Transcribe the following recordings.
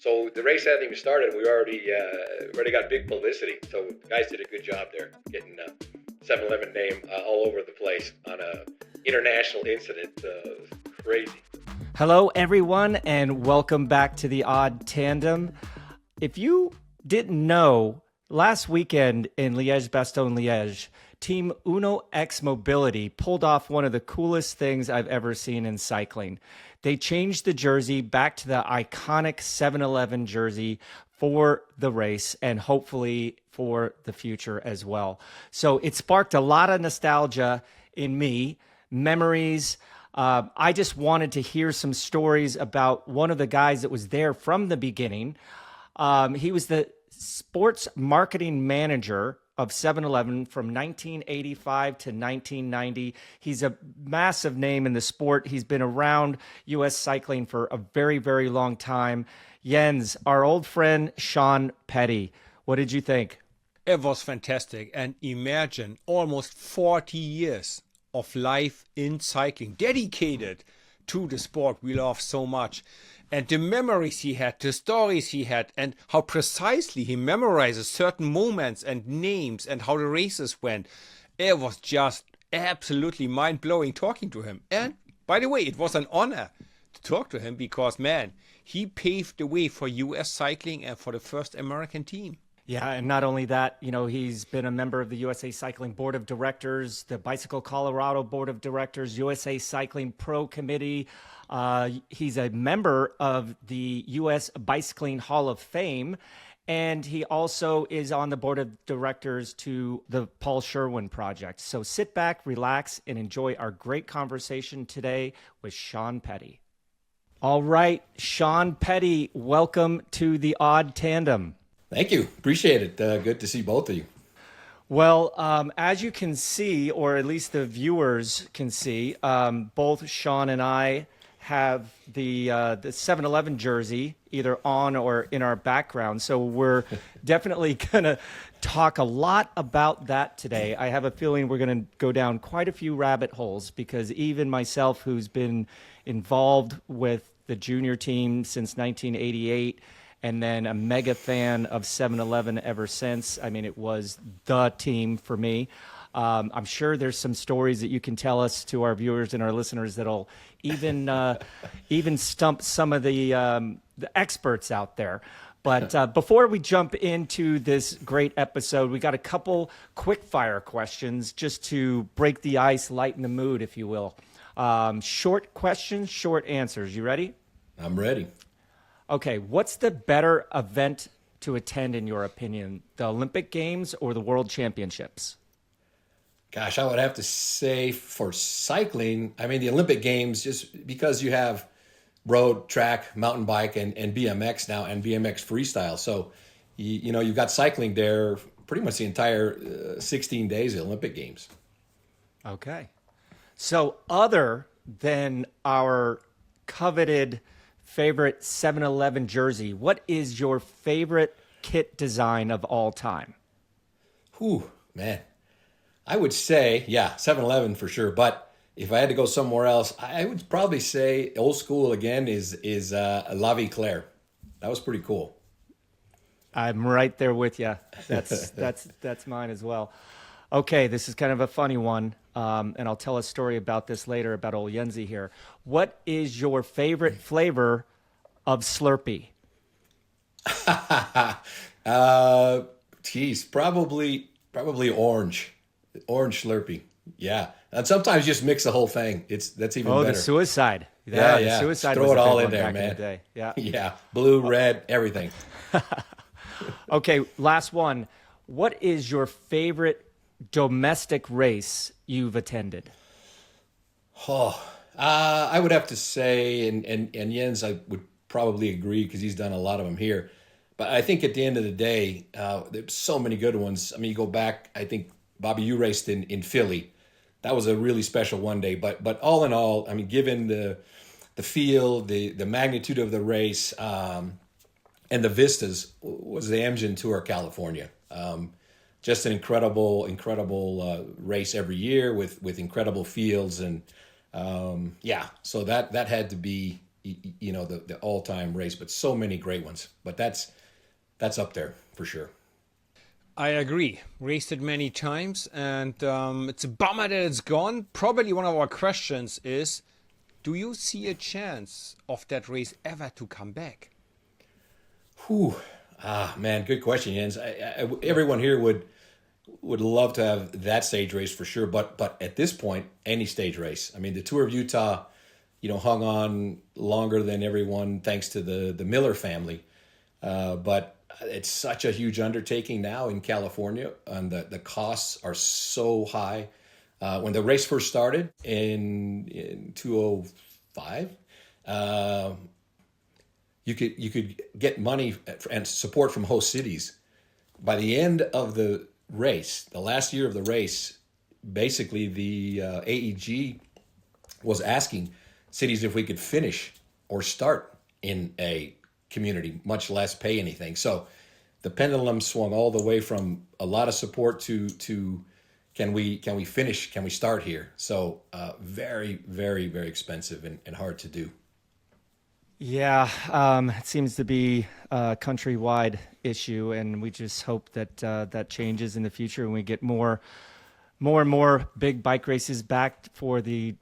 So the race hasn't even started. We already got big publicity. So the guys did a good job there, getting 7-Eleven name all over the place on a international incident. Crazy. Hello, everyone, and welcome back to the Odd Tandem. If you didn't know, last weekend in Liège-Bastogne-Liège, Team Uno X Mobility pulled off one of the coolest things I've ever seen in cycling. They changed the jersey back to the iconic 7-Eleven jersey for the race and hopefully for the future as well. So it sparked a lot of nostalgia in me, memories. I just wanted to hear some stories about one of the guys that was there from the beginning. He was the sports marketing manager of 7-Eleven from 1985 to 1990. He's a massive name in the sport. He's been around U.S. cycling for a very, very long time. Jens, our old friend Sean Petty, what did you think? It was fantastic. And imagine almost 40 years of life in cycling, dedicated to the sport we love so much. And the memories he had, the stories he had, and how precisely he memorizes certain moments and names and how the races went. It was just absolutely mind-blowing talking to him. And by the way, it was an honor to talk to him because, man, he paved the way for U.S. cycling and for the first American team. Yeah, and not only that, he's been a member of the USA Cycling Board of Directors, the Bicycle Colorado Board of Directors, USA Cycling Pro Committee. He's a member of the U.S. Bicycling Hall of Fame, and he also is on the board of directors to the Paul Sherwin Project. So sit back, relax, and enjoy our great conversation today with Sean Petty. All right, Sean Petty, welcome to the Odd Tandem. Thank you. Appreciate it. Good to see both of you. Well, as you can see, or at least the viewers can see, both Sean and I have the 7-Eleven jersey either on or in our background. So we're definitely going to talk a lot about that today. I have a feeling we're going to go down quite a few rabbit holes because even myself, who's been involved with the junior team since 1988, and then a mega fan of 7-Eleven ever since. I mean, it was the team for me. I'm sure there's some stories that you can tell us to our viewers and our listeners that'll even stump some of the experts out there. But before we jump into this great episode, we got a couple quick fire questions just to break the ice, lighten the mood, if you will. Short questions, short answers. You ready? I'm ready. Okay, what's the better event to attend in your opinion, the Olympic Games or the World Championships? Gosh, I would have to say for cycling, I mean, the Olympic Games, just because you have road, track, mountain bike, and BMX now, and BMX freestyle. So, you've got cycling there pretty much the entire 16 days of the Olympic Games. Okay. So other than our coveted favorite 7-Eleven jersey, what is your favorite kit design of all time? Whew, man. I would say, 7-Eleven for sure. But if I had to go somewhere else, I would probably say old school again is La Vie Claire. That was pretty cool. I'm right there with you. That's mine as well. Okay, this is kind of a funny one, and I'll tell a story about this later about old Yenzi here. What is your favorite flavor of Slurpee? Probably orange. Orange Slurpee. Yeah. And sometimes just mix the whole thing. That's even better. Oh, the suicide. Yeah. The suicide throw was it all in back there, in man. the day. Yeah. Yeah. Blue, red, everything. Okay, last one. What is your favorite domestic race you've attended? I would have to say, and Jens, I would probably agree because he's done a lot of them here. But I think at the end of the day, there's so many good ones. I mean, you go back, I think, Bobby, you raced in Philly. That was a really special one day. But all in all, I mean, given the feel, the magnitude of the race, and the vistas, was the Amgen Tour California. Just an incredible race every year with incredible fields. And so that had to be the all-time race, but so many great ones. But that's up there for sure. I agree. Raced it many times, and it's a bummer that it's gone. Probably one of our questions is, do you see a chance of that race ever to come back? Whew. Man, good question, Jens. Everyone here would love to have that stage race for sure, but at this point, any stage race. I mean, the Tour of Utah, hung on longer than everyone thanks to the Miller family, but it's such a huge undertaking now in California, and the costs are so high. When the race first started in 2005, you could get money and support from host cities. By the end of the race, the last year of the race, basically the AEG was asking cities if we could finish or start in a community, much less pay anything. So the pendulum swung all the way from a lot of support to can we finish? Can we start here? So very, very, very expensive and hard to do. Yeah, it seems to be a countrywide issue, and we just hope that that changes in the future and we get more and more big bike races back for the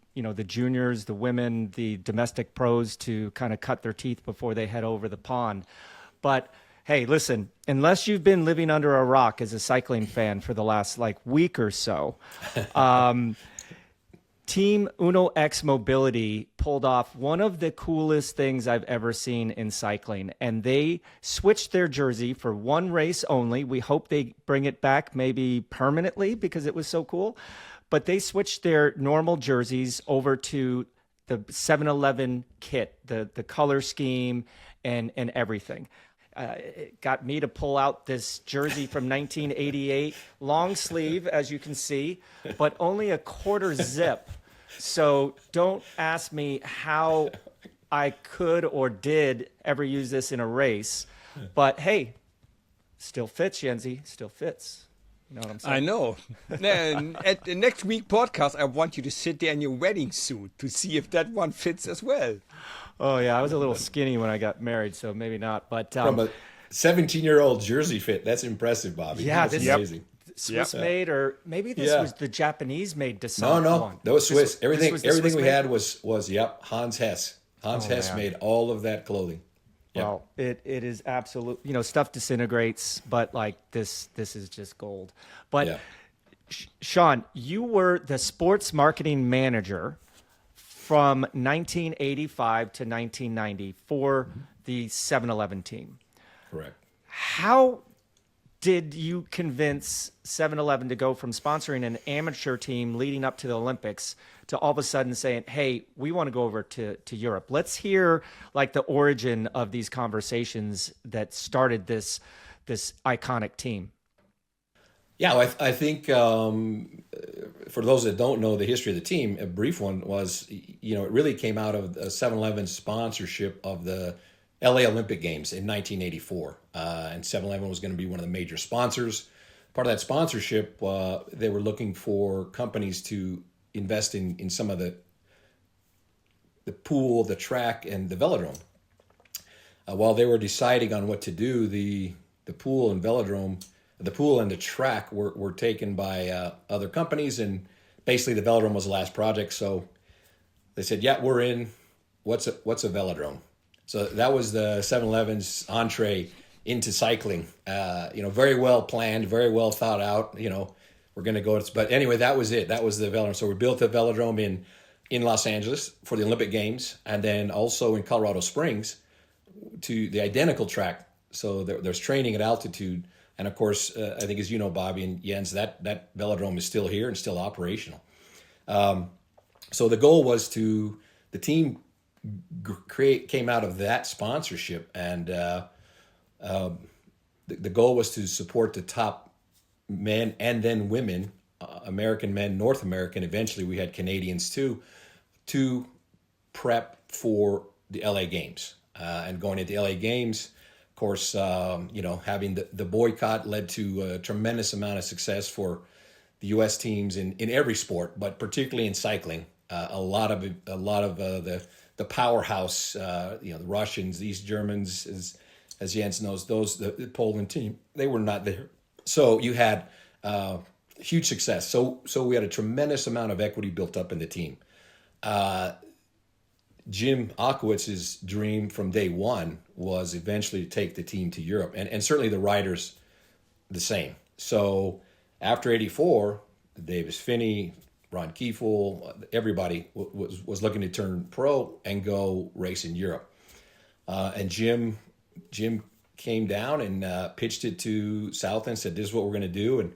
juniors, the women, the domestic pros to kind of cut their teeth before they head over the pond. But hey, listen, unless you've been living under a rock as a cycling fan for the last week or so, Team Uno X Mobility pulled off one of the coolest things I've ever seen in cycling, and they switched their jersey for one race only. We hope they bring it back maybe permanently because it was so cool, but they switched their normal jerseys over to the 7-Eleven kit, the color scheme and everything. It got me to pull out this jersey from 1988, long sleeve, as you can see, but only a quarter zip. So don't ask me how I could or did ever use this in a race. But hey, still fits, Yenzi, still fits. You know what I'm saying? I know. Then at the next week podcast, I want you to sit there in your wedding suit to see if that one fits as well. Oh, yeah, I was a little skinny when I got married, so maybe not. But from a 17-year-old jersey fit, that's impressive, Bobby. Yeah, that's this amazing. Swiss made, or maybe this was the Japanese made Descent No, one. that was Swiss. Everything Swiss we made? had was Hans Hess. Hans Hess man. made all of that clothing. Yep. Well, it is absolute. Stuff disintegrates, but this is just gold. But Yeah. Sean, you were the sports marketing manager from 1985 to 1990 for the 7-Eleven team. Correct. How did you convince 7-Eleven to go from sponsoring an amateur team leading up to the Olympics to all of a sudden saying, hey, we want to go over to Europe? Let's hear the origin of these conversations that started this iconic team. Yeah, I think for those that don't know the history of the team, a brief one was, it really came out of the 7-Eleven sponsorship of the LA Olympic Games in 1984. And 7-Eleven was going to be one of the major sponsors. Part of that sponsorship, they were looking for companies to invest in some of the pool, the track, and the velodrome. While they were deciding on what to do, the pool and velodrome, the pool and the track were taken by other companies, and basically the velodrome was the last project. So they said, yeah, we're in. What's a velodrome? So that was the 7-Eleven's entree into cycling. Very well planned, very well thought out. We're going to go. But anyway, that was it. That was the velodrome. So we built a velodrome in Los Angeles for the Olympic Games, and then also in Colorado Springs to the identical track. So there's training at altitude. And of course, I think, as you know, Bobby and Jens, that velodrome is still here and still operational. So the goal was the team came out of that sponsorship, and the goal was to support the top men and then women, American men, North American. Eventually, we had Canadians too, to prep for the LA Games. And going into the LA Games, of course, having the boycott led to a tremendous amount of success for the U.S. teams in every sport, but particularly in cycling. A lot of the the powerhouse, the Russians, these Germans, as Jens knows, the Poland team, they were not there. So you had huge success. So we had a tremendous amount of equity built up in the team. Jim Okowitz's dream from day one was eventually to take the team to Europe, and certainly the riders the same. So after '84, Davis Phinney, Ron Kiefel, everybody was looking to turn pro and go race in Europe. And Jim came down and pitched it to South and said, "This is what we're going to do, and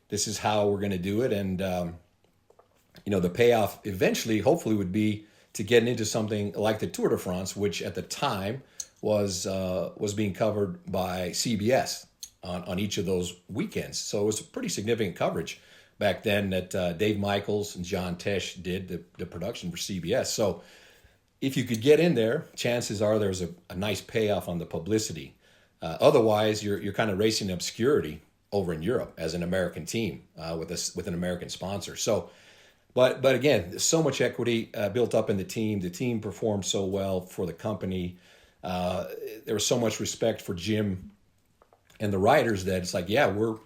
this is how we're going to do it." And the payoff eventually, hopefully, would be to get into something like the Tour de France, which at the time was being covered by CBS on each of those weekends. So it was a pretty significant coverage back then that Dave Michaels and John Tesh did the production for CBS. So if you could get in there, chances are there's a nice payoff on the publicity. Otherwise, you're kind of racing obscurity over in Europe as an American team with an American sponsor. So, but again, there's so much equity built up in the team. The team performed so well for the company. There was so much respect for Jim and the riders that it's like, yeah, we're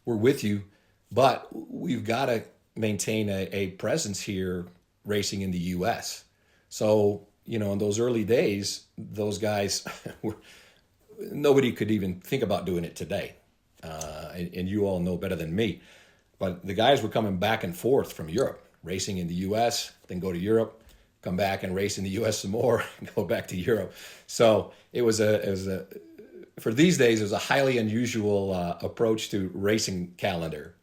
with you, but we've got to maintain a presence here racing in the U.S. So, in those early days, those guys nobody could even think about doing it today. And you all know better than me. But the guys were coming back and forth from Europe, racing in the U.S., then go to Europe, come back and race in the U.S. some more, and go back to Europe. So it was for these days, it was a highly unusual approach to racing calendar.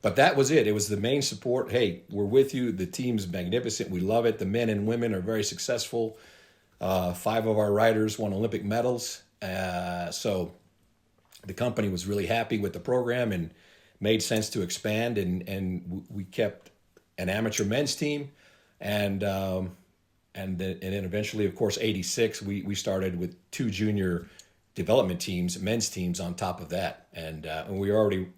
But that was it. It was the main support. Hey, we're with you. The team's magnificent. We love it. The men and women are very successful. 5 of our riders won Olympic medals. So the company was really happy with the program and made sense to expand. And we kept an amateur men's team. And then eventually, of course, '86, we started with 2 junior development teams, men's teams on top of that. And we were already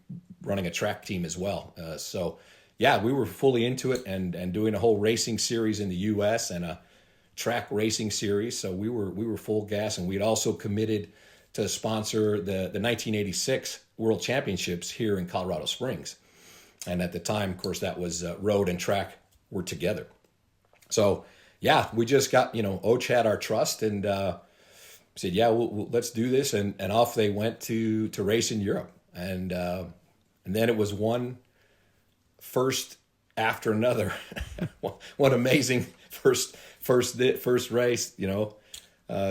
running a track team as well. So, yeah, we were fully into it and doing a whole racing series in the U.S. and a track racing series. So we were full gas, and we'd also committed to sponsor the 1986 World Championships here in Colorado Springs. And at the time, of course, that was road and track were together. So, yeah, we just got, Och had our trust and said, yeah, let's do this. And off they went to race in Europe. And then it was one first after another. What amazing first race,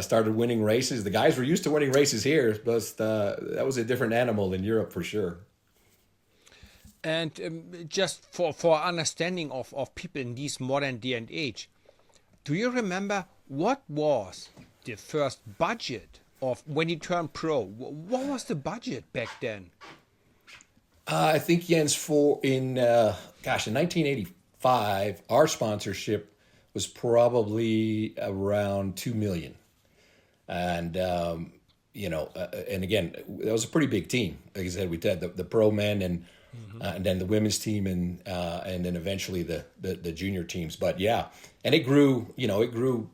started winning races. The guys were used to winning races here, but that was a different animal in Europe for sure. And just for understanding of people in this modern day and age, do you remember what was the first budget of when you turned pro? What was the budget back then? I think, Jens, in 1985, our sponsorship was probably around $2 million. And, and again, that was a pretty big team. Like I said, we had the pro men and then the women's team and then eventually the junior teams. But yeah, and it grew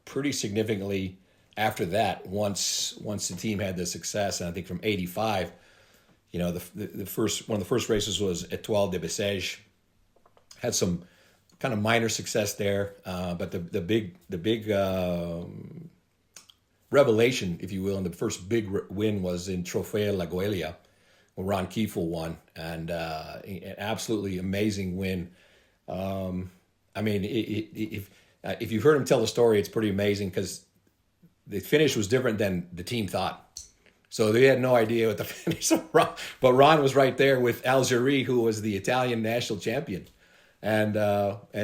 pretty significantly after that once the team had the success. And I think from '85, the first one of the first races was Étoile de Bessèges. Had some kind of minor success there, but the big revelation, if you will, and the first big win was in Trofeo La Guelia, where Ron Kiefel won, and an absolutely amazing win. If you've heard him tell the story, it's pretty amazing because the finish was different than the team thought. So they had no idea what the finish was. But Ron was right there with Algeri, who was the Italian national champion, and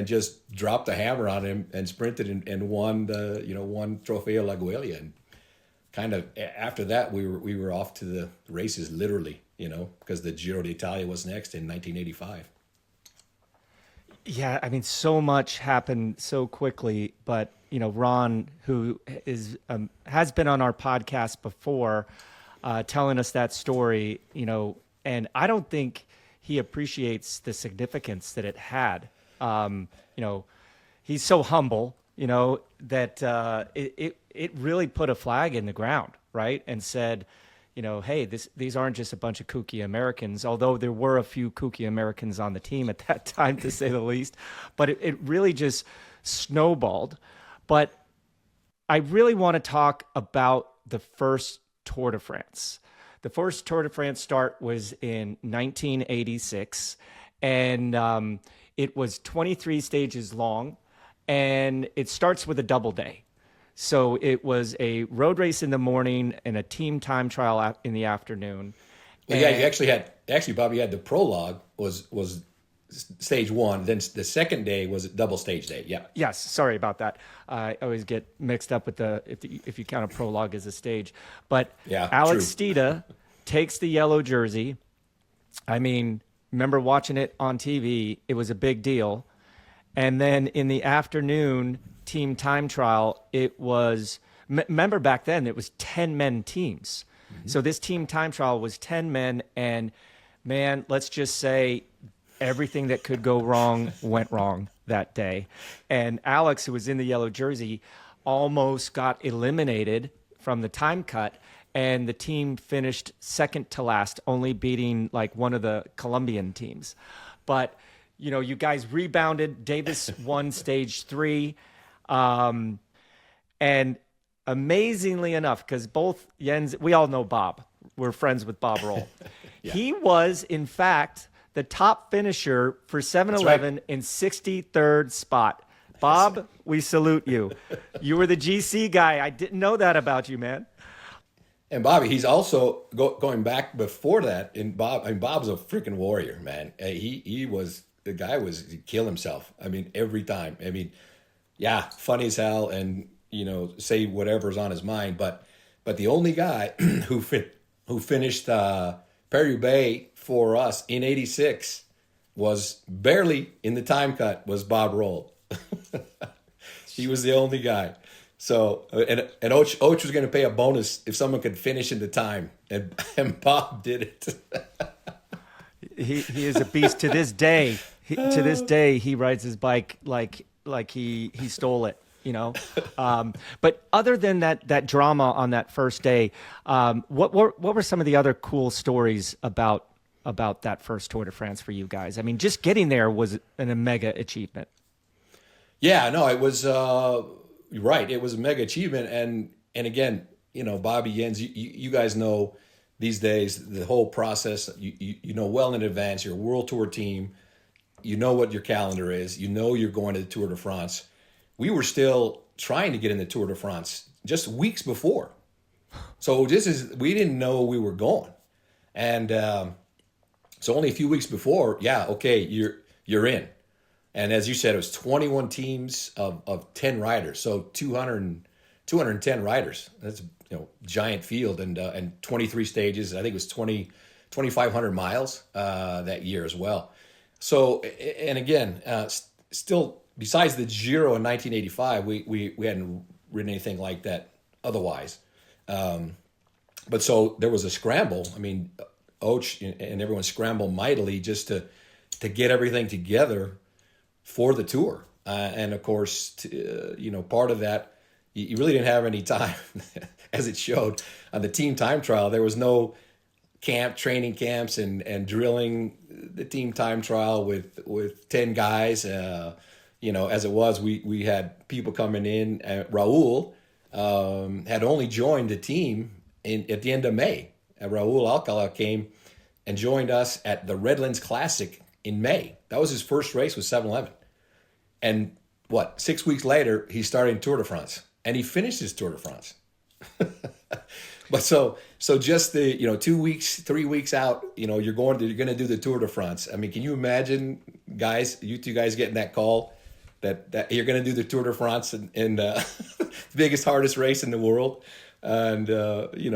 just dropped the hammer on him and sprinted and won won Trofeo La Guelia. And kind of after that, we were off to the races literally, because the Giro d'Italia was next in 1985. Yeah, so much happened so quickly, but Ron, who has been on our podcast before, telling us that story, and I don't think he appreciates the significance that it had. He's so humble, that it really put a flag in the ground, right? And said, hey, these aren't just a bunch of kooky Americans, although there were a few kooky Americans on the team at that time, to say the least. But it really just snowballed. But I really want to talk about the first Tour de France. The first Tour de France start was in 1986, and it was 23 stages long, and it starts with a double day. So it was a road race in the morning and a team time trial in the afternoon. Well, yeah, you actually Bobby, you had the prologue was stage one. Then the second day was a double stage day. Yeah. Yes. Sorry about that. I always get mixed up with if you count a prologue as a stage. But yeah, Alex true. Steeda takes the yellow jersey. I mean, remember watching it on TV? It was a big deal. And then in the afternoon team time trial, it was, remember back then it was 10-men teams. Mm-hmm. So this team time trial was 10 men, and man, let's just say everything that could go wrong went wrong that day. And Alex, who was in the yellow jersey, almost got eliminated from the time cut, and the team finished second to last, only beating like one of the Colombian teams. But you guys rebounded. Davis won stage 3. And amazingly enough, because both Jens, we all know Bob. We're friends with Bob Roll. Yeah. He was, in fact, the top finisher for 7-Eleven right, in 63rd spot. Bob, we salute you. You were the GC guy. I didn't know that about you, man. And Bobby, he's also going back before that. And Bob's a freaking warrior, man. The guy was kill himself. I mean, every time. I mean, yeah, funny as hell, and say whatever's on his mind. But the only guy who finished Paris-Roubaix for us in '86 was barely in the time cut was Bob Roll. He was the only guy. So and Oach was going to pay a bonus if someone could finish in the time, and Bob did it. He is a beast to this day. To this day, he rides his bike like he stole it, But other than that drama on that first day, what were some of the other cool stories about that first Tour de France for you guys? I mean, just getting there was a mega achievement. Yeah, no, it was right. It was a mega achievement, and again, Bobby, Jens, you guys know these days the whole process. You know well in advance. You're a World Tour team. You know what your calendar is. You're going to the Tour de France. We were still trying to get in the Tour de France just weeks before. So we didn't know we were going. And so only a few weeks before, yeah, okay, you're in. And as you said, it was 21 teams of 10 riders. So 210 riders. That's giant field, and 23 stages. I think it was 2,500 miles that year as well. So, and again, still, besides the Giro in 1985, we hadn't ridden anything like that otherwise. But so there was a scramble. I mean, Oach and everyone scrambled mightily just to get everything together for the tour. And of course, part of that, you really didn't have any time, as it showed on the team time trial. There was no training camps and drilling. The team time trial with 10 guys, as it was, we had people coming in. Raul had only joined the team at the end of May. Raul Alcala came and joined us at the Redlands Classic in May. That was his first race with 7-Eleven. And 6 weeks later, he started Tour de France, and he finished his Tour de France. But so just the 2 weeks, 3 weeks out, you're going to do the Tour de France. I mean, can you imagine, guys, you two guys getting that call that you're going to do the Tour de France in the biggest, hardest race in the world, and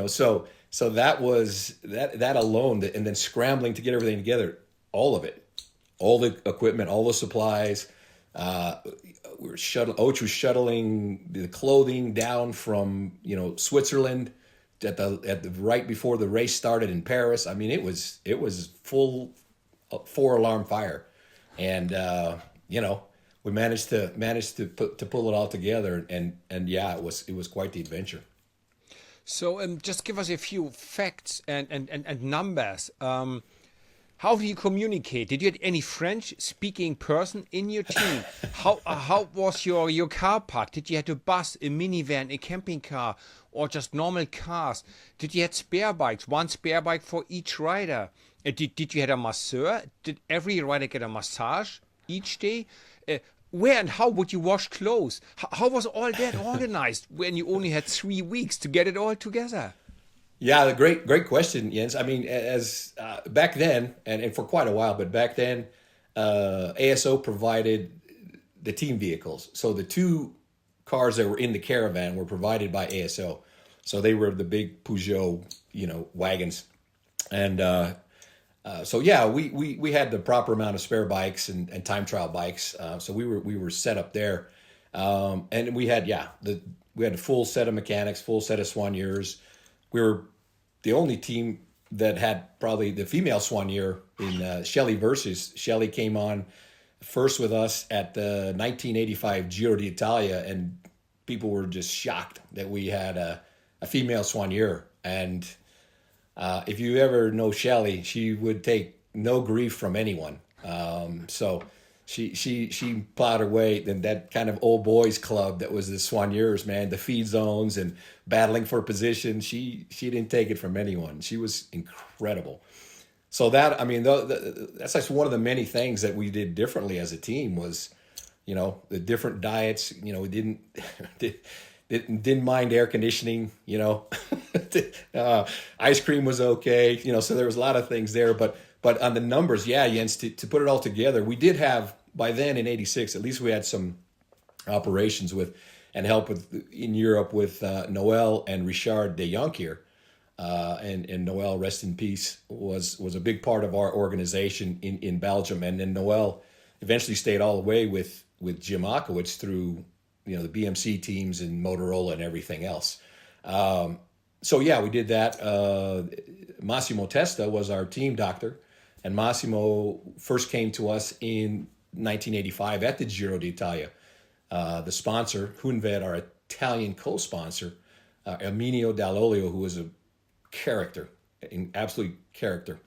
so that was that alone, and then scrambling to get everything together, all of it, all the equipment, all the supplies. Oach was shuttling the clothing down from Switzerland at the right before the race started in Paris. I mean, it was full 4-alarm fire, and we managed to pull it all together, and yeah, it was quite the adventure. So just give us a few facts and numbers. How do you communicate? Did you have any French-speaking person in your team? How was your car park? Did you have a bus, a minivan, a camping car, or just normal cars? Did you have spare bikes? One spare bike for each rider? Did you have a masseur? Did every rider get a massage each day? Where and how would you wash clothes? How was all that organized when you only had 3 weeks to get it all together? Yeah, the great question, Jens. I mean, as back then, and for quite a while, but back then, ASO provided the team vehicles. So the two cars that were in the caravan were provided by ASO. So they were the big Peugeot, wagons, and so yeah, we had the proper amount of spare bikes and time trial bikes. So we were set up there, and we had we had a full set of mechanics, full set of soigneurs. We were the only team that had probably the female soigneur in Shelley Versus. Shelley came on first with us at the 1985 Giro d'Italia, and people were just shocked that we had a female soigneur. And if you ever know Shelley, she would take no grief from anyone. So she plowed her way in that kind of old boys club that was the soigneurs, man, the feed zones and battling for position. She didn't take it from anyone. She was incredible. So that, I mean, that's like one of the many things that we did differently as a team was, the different diets. We didn't mind air conditioning. Ice cream was okay. So there was a lot of things there, but on the numbers, yeah, Jens, to put it all together, we did have, by then in '86, at least we had some operations with and help in Europe with Noel and Richard de Jonkier. And Noel, rest in peace, was a big part of our organization in Belgium. And then Noel eventually stayed all the way with Jim Akowitz through the BMC teams and Motorola and everything else. So yeah, we did that. Massimo Testa was our team doctor, and Massimo first came to us in 1985 at the Giro d'Italia. The sponsor, Hunved, our Italian co-sponsor, Erminio Dall'Olio, who was a character, an absolute character.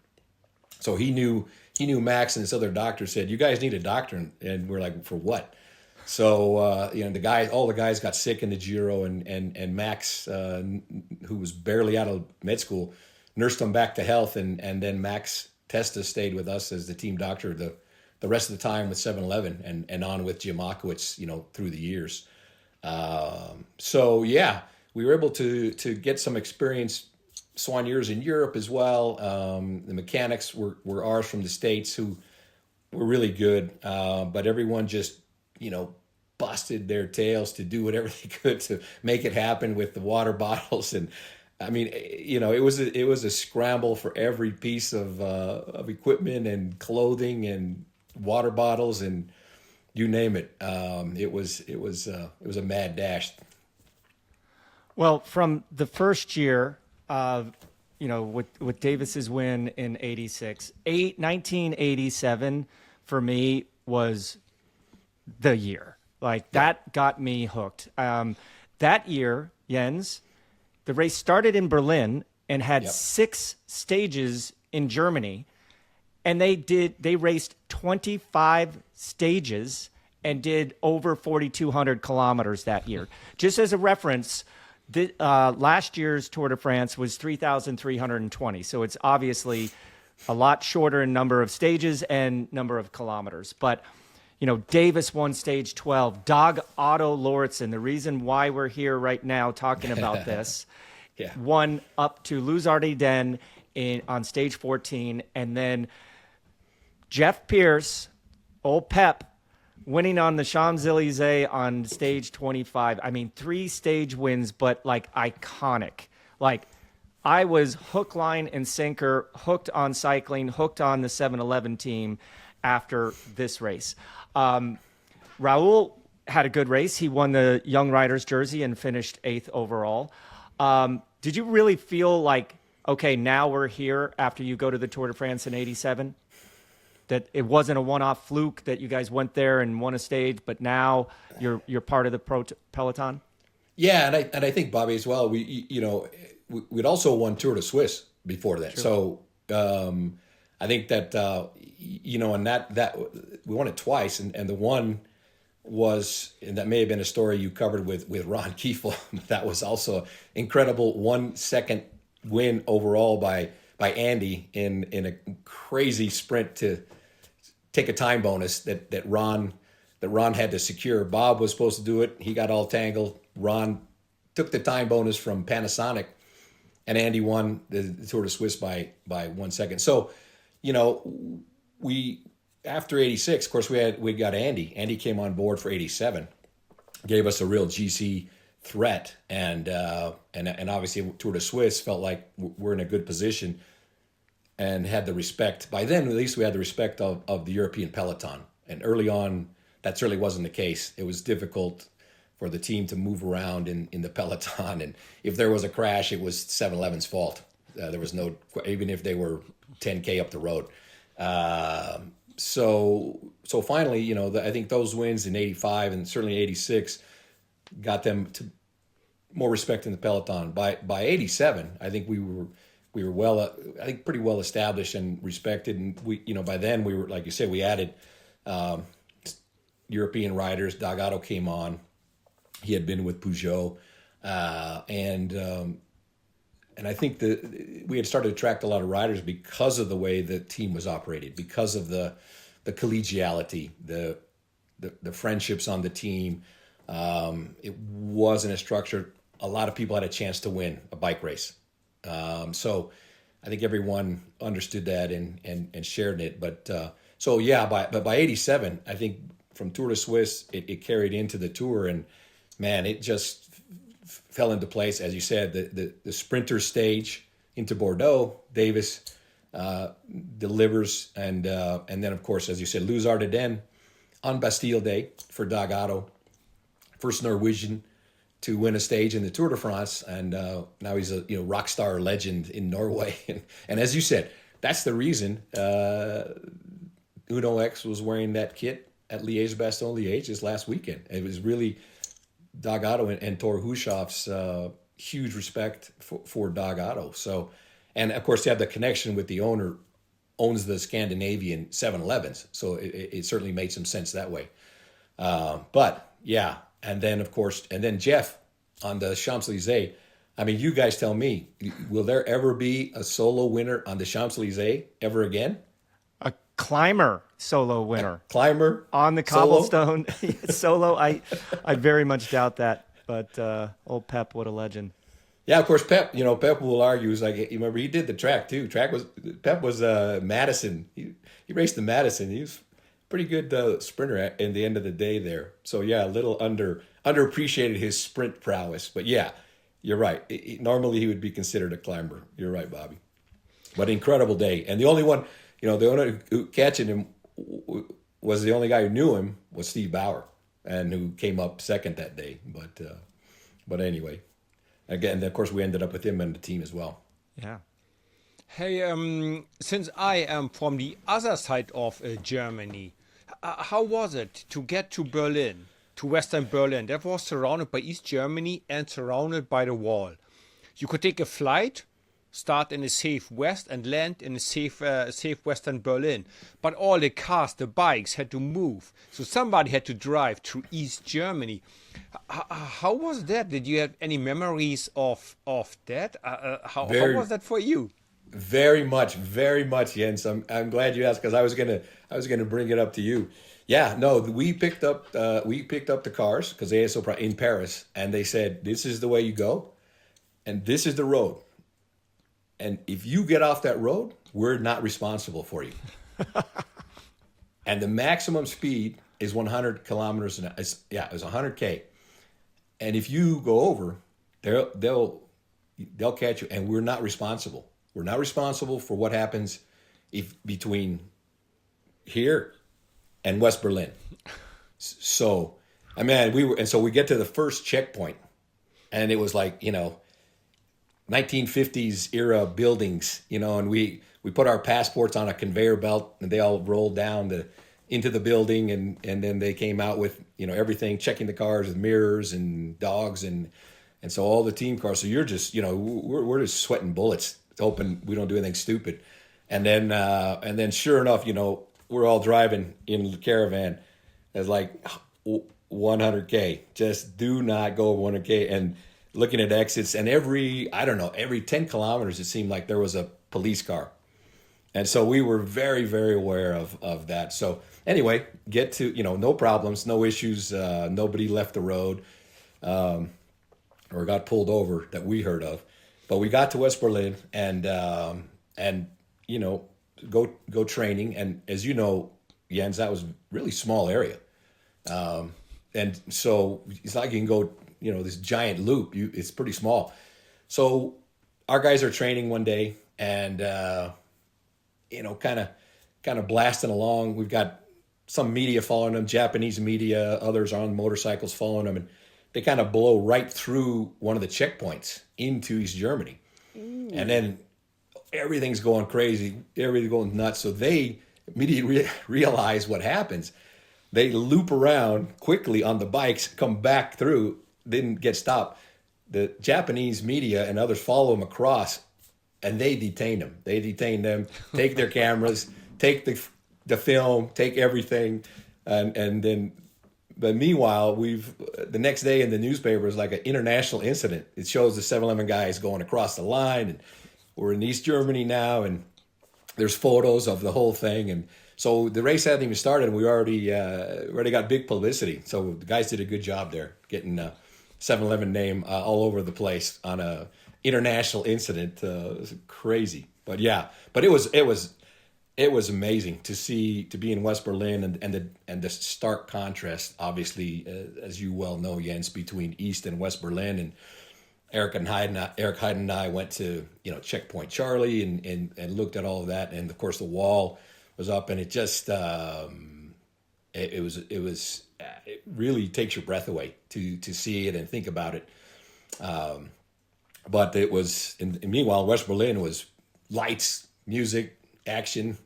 So he knew Max, and this other doctor said, "You guys need a doctor," and we're like, "For what?" So all the guys got sick in the Giro, and Max, who was barely out of med school, nursed them back to health, and then Max Testa stayed with us as the team doctor the rest of the time with 7-Eleven and on with Jim Akowitz, through the years. So yeah, we were able to get some experience soigneurs in Europe as well. The mechanics were ours from the States, who were really good, but everyone just busted their tails to do whatever they could to make it happen with the water bottles. And I mean, it was a scramble for every piece of equipment and clothing and water bottles and you name it. It was a mad dash. Well, from the first year, with Davis's win in '86, 1987 for me was the year. Like, that got me hooked. That year, Jens, the race started in Berlin and had 6 stages in Germany, and they raced 25 stages and did over 4,200 kilometers that year. Just as a reference, last year's Tour de France was 3,320. So it's obviously a lot shorter in number of stages and number of kilometers. But Davis won stage 12. Dag Otto Lauritsen, the reason why we're here right now talking about this, won up to Luzardiden on stage 14. And then Jeff Pierce, old Pep, winning on the Champs-Élysées on stage 25. I mean, 3 stage wins, but iconic. I was hook, line, and sinker, hooked on cycling, hooked on the 7-Eleven team after this race. Raul had a good race. He won the Young Riders jersey and finished 8th overall. Did you really feel like, okay, now we're here after you go to the Tour de France in '87? that it wasn't a one-off fluke that you guys went there and won a stage, but now you're part of the peloton? Yeah, and I think Bobby as well. We'd also won Tour de Suisse before that, so I think that and that we won it twice, and the one was, and that may have been a story you covered with Ron Kiefel. That was also incredible 1 second win overall by Andy in a crazy sprint to take a time bonus that Ron had to secure. Bob was supposed to do it. He got all tangled. Ron took the time bonus from Panasonic, and Andy won the Tour de Suisse by 1 second. So, we after 86, of course, we got Andy. Andy came on board for 87, gave us a real GC threat, and obviously Tour de Suisse felt like we're in a good position and had the respect. By then, at least we had the respect of the European peloton. And early on, that certainly wasn't the case. It was difficult for the team to move around in the peloton, and if there was a crash, it was 7-Eleven's fault. There was no, even if they were 10K up the road. So finally, I think those wins in 85 and certainly 86 got them to more respect in the peloton. By 87, I think we were pretty well established and respected. And by then we were, like you said, we added European riders. D'Agato came on. He had been with Peugeot, and I think we had started to attract a lot of riders because of the way the team was operated, because of the collegiality, the friendships on the team. It wasn't a structure. A lot of people had a chance to win a bike race. So I think everyone understood that and shared it. But by 87, I think from Tour de Suisse, it carried into the Tour, and man, it just fell into place. As you said, the sprinter stage into Bordeaux, Davis delivers, and then of course, as you said, Les Ardennes on Bastille Day for D'Agato, first Norwegian to win a stage in the Tour de France, and now he's a rock star legend in Norway. And as you said, that's the reason Uno X was wearing that kit at Liège-Bastogne-Liège this last weekend. It was really D'Agato and Thor Hushov's huge respect for D'Agato. So, and of course, they have the connection with the owner, owns the Scandinavian 7-Elevens. So it certainly made some sense that way. But yeah, and then of course, and then Jeff on the Champs-Élysées. I mean, you guys tell me, will there ever be a solo winner on the Champs-Élysées ever again? A climber solo winner. Climber on the cobblestone solo. I very much doubt that, but old Pep, what a legend. Yeah, of course, Pep. Pep will argue. He's like, you remember he did the track too. Pep was Madison. He raced the Madison. He was a pretty good sprinter at the end of the day there. So yeah, a little underappreciated his sprint prowess. But yeah, you're right. Normally he would be considered a climber. You're right, Bobby. But incredible day, and the only one, the owner who catching him was the only guy who knew him was Steve Bauer, and who came up second that day. But anyway, again, of course, we ended up with him and the team as well. Yeah. Hey, since I am from the other side of Germany, how was it to get to Berlin, to Western Berlin? That was surrounded by East Germany and surrounded by the wall. You could take a flight, start in a safe west and land in a safe western Berlin. But all the cars, the bikes had to move. So somebody had to drive through East Germany. How was that? Did you have any memories of that? How was that for you? Very much, Jens. I'm glad you asked, because I was gonna bring it up to you. Yeah, no, we picked up the cars because they ASO in Paris, and they said, this is the way you go, and this is the road. And if you get off that road, we're not responsible for you. And the maximum speed is 100 kilometers an hour. It was 100K. And if you go over, they'll catch you, and we're not responsible. We're not responsible for what happens between here and West Berlin. So, I mean, we get to the first checkpoint, and it was like, 1950s era buildings, and we we put our passports on a conveyor belt, and they all rolled down into the building, and then they came out with everything, checking the cars with mirrors and dogs, and so all the team cars. So you're just we're just sweating bullets, hoping we don't do anything stupid, and then sure enough, we're all driving in the caravan. It's like 100K. Just do not go over 100K, and looking at exits, and every 10 kilometers it seemed like there was a police car. And so we were very, very aware of that. So anyway, get to, no problems, no issues. Nobody left the road or got pulled over that we heard of. But we got to West Berlin and go training. And as you know, Jens, that was a really small area. And so it's not like you can go, this giant loop. It's pretty small. So our guys are training one day, and kind of blasting along. We've got some media following them, Japanese media, others on motorcycles following them, and they kind of blow right through one of the checkpoints into East Germany. And then everything's going crazy, everything's going nuts. So they immediately realize what happens. They loop around quickly on the bikes, come back through, didn't get stopped. The Japanese media and others follow them across, and they detain them. They detain them, take their cameras, take the film, take everything, and then. But meanwhile, the next day in the newspaper is like an international incident. It shows the 7-Eleven guys going across the line, and we're in East Germany now, and there's photos of the whole thing. And so the race hadn't even started, and we already got big publicity. So the guys did a good job there, getting 7-Eleven name all over the place on a international incident. It was crazy, but yeah, but it was amazing to be in West Berlin and the stark contrast, obviously, as you well know, Jens, between East and West Berlin. And Eric Heiden and I went to Checkpoint Charlie and looked at all of that, and of course the wall was up, and it just it really takes your breath away to see it and think about it. But it was, and meanwhile, West Berlin was lights, music, action.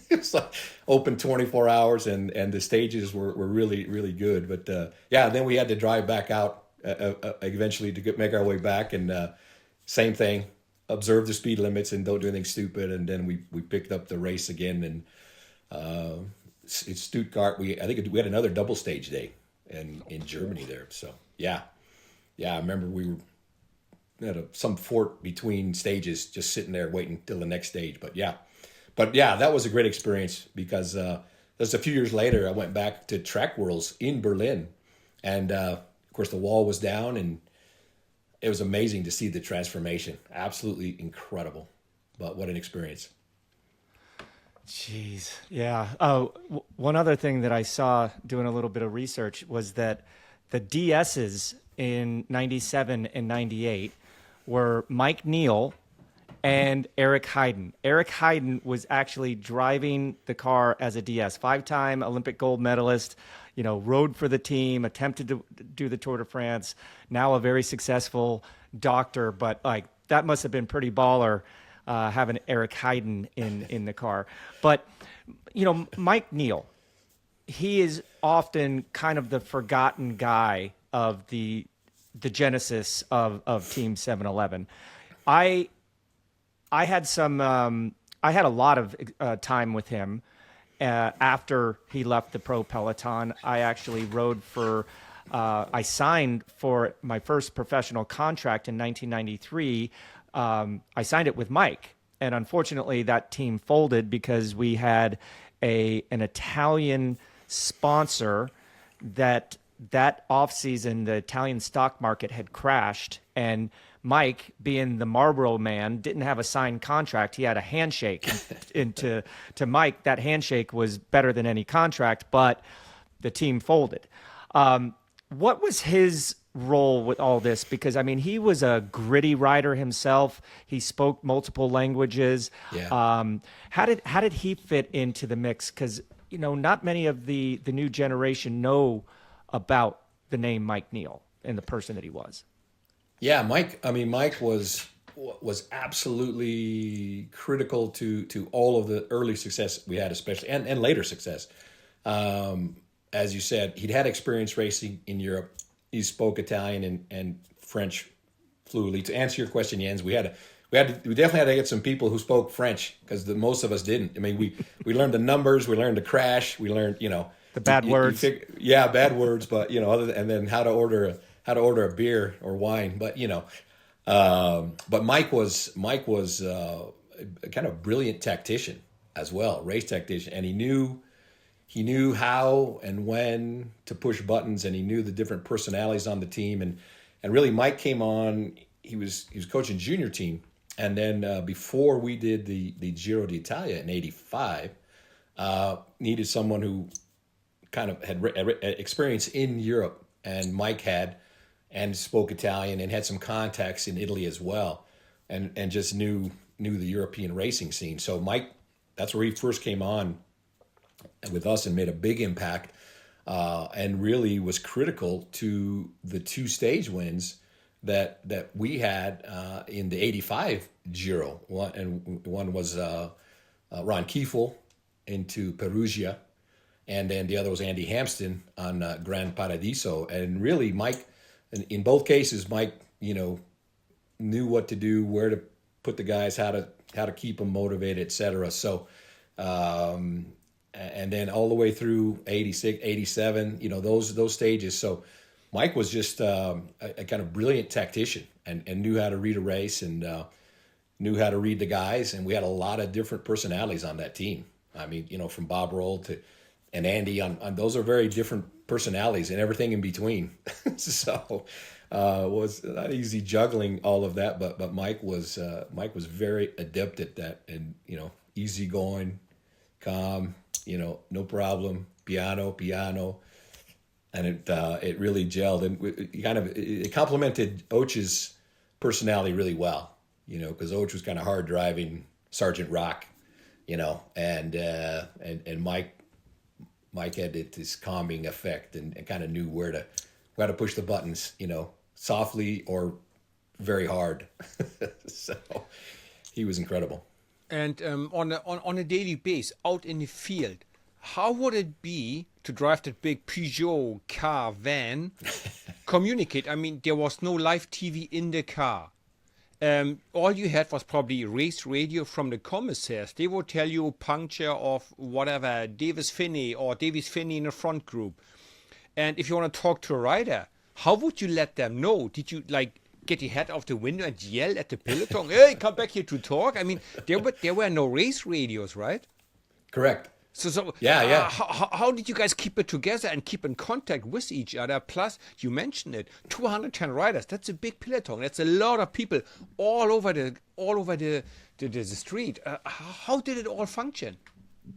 It was like open 24 hours, and the stages were really, really good. But then we had to drive back out eventually to make our way back, and same thing, observe the speed limits and don't do anything stupid. And then we picked up the race again, and in Stuttgart, I think we had another double stage day in Germany there. So yeah, I remember we were at some fort between stages, just sitting there waiting till the next stage. But yeah, that was a great experience, because just a few years later, I went back to Track Worlds in Berlin, and of course the wall was down, and it was amazing to see the transformation. Absolutely incredible. But what an experience. Jeez. Yeah. One other thing that I saw doing a little bit of research was that the DSs in 97 and 98 were Mike Neal and Eric Heiden. Eric Heiden was actually driving the car as a DS, 5-time Olympic gold medalist, rode for the team, attempted to do the Tour de France, now a very successful doctor, but that must have been pretty baller having Eric Heiden in the car. But, Mike Neal, he is often kind of the forgotten guy of the genesis of Team 7-Eleven. I had a lot of time with him after he left the pro peloton. I actually rode I signed for my first professional contract in 1993. I signed it with Mike, and unfortunately that team folded because we had an Italian sponsor that off season the Italian stock market had crashed, and Mike, being the Marlboro man, didn't have a signed contract. He had a handshake, and to Mike, that handshake was better than any contract, but the team folded. What was his role with all this? Because he was a gritty rider himself. He spoke multiple languages. Yeah. How did he fit into the mix? Because not many of the new generation know about the name Mike Neal and the person that he was. Yeah, Mike was was absolutely critical to all of the early success we had, especially and later success. As you said, he'd had experience racing in Europe. He spoke Italian and French fluently. To answer your question, Jens, we definitely had to get some people who spoke French because most of us didn't. I mean, we learned the numbers, we learned to crash, we learned the bad words. Bad words, but and then how to order a beer or wine, but but Mike was a kind of brilliant tactician as well, race tactician, and he knew how and when to push buttons, and he knew the different personalities on the team, and really Mike came on. He was coaching junior team, and then before we did the Giro d'Italia in '85, needed someone who kind of had experience in Europe, and Mike had, and spoke Italian and had some contacts in Italy as well, and just knew the European racing scene. So Mike, that's where he first came on with us and made a big impact, and really was critical to the 2 stage wins that we had in the '85 Giro. One was Ron Kiefel into Perugia, and then the other was Andy Hampston on Gran Paradiso. And really, Mike, in both cases, Mike, knew what to do, where to put the guys, how to keep them motivated, etc. So, and then all the way through '86, '87, those stages. So, Mike was just a kind of brilliant tactician and knew how to read a race and knew how to read the guys. And we had a lot of different personalities on that team. I mean, from Bob Roll and Andy on those are very different personalities and everything in between. So was not easy juggling all of that, but Mike was very adept at that, and easygoing, calm, no problem, piano, and it really gelled, and it complemented Och's personality really well, because Och was kind of hard driving Sergeant Rock, and Mike had this calming effect and kind of knew where to push the buttons, softly or very hard. So he was incredible. And on a daily basis, out in the field, how would it be to drive that big Peugeot car van, communicate? I mean, there was no live TV in the car. All you had was probably race radio from the commissaires. They would tell you puncture of whatever, Davis Phinney in the front group. And if you want to talk to a rider, how would you let them know? Did you get your head off the window and yell at the peloton, "Hey, come back here to talk"? I mean, there were no race radios, right? Correct. So yeah. How did you guys keep it together and keep in contact with each other? Plus, you mentioned it, 210 riders. That's a big peloton. That's a lot of people all over the street. How did it all function?